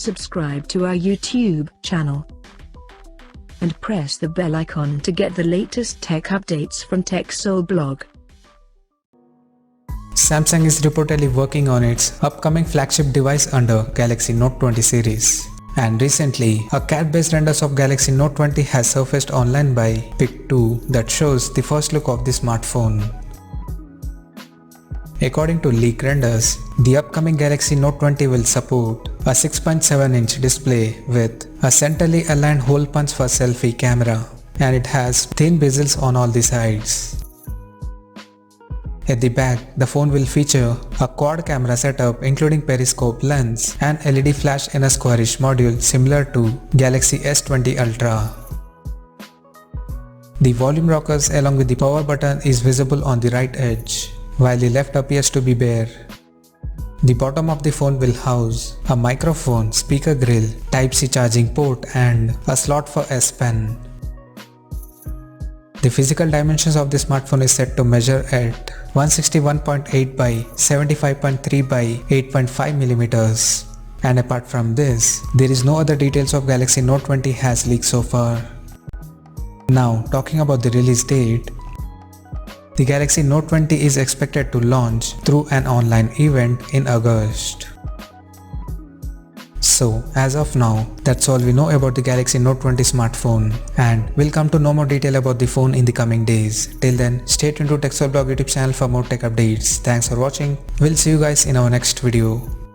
subscribe to our YouTube channel and press the bell icon to get the latest tech updates from TechSole Blog. Samsung is reportedly working on its upcoming flagship device under Galaxy Note 20 series. And recently, a CAD-based renders of Galaxy Note 20 has surfaced online by Pic2 that shows the first look of the smartphone. According to leak renders, the upcoming Galaxy Note 20 will support a 6.7-inch display with a centrally aligned hole punch for selfie camera, and it has thin bezels on all the sides. At the back, the phone will feature a quad camera setup including periscope lens and LED flash in a squarish module similar to Galaxy S20 Ultra. The volume rockers along with the power button is visible on the right edge, while the left appears to be bare. The bottom of the phone will house a microphone, speaker grill, Type-C charging port and a slot for S Pen. The physical dimensions of the smartphone is set to measure at 161.8 by 75.3 by 8.5 millimeters. And apart from this, there is no other details of Galaxy Note 20 has leaked so far. Now, talking about the release date, the Galaxy Note 20 is expected to launch through an online event in August. So, as of now, that's all we know about the Galaxy Note 20 smartphone, and we'll come to know more detail about the phone in the coming days. Till then, stay tuned to TechSole Blog YouTube channel for more tech updates. Thanks for watching. We'll see you guys in our next video.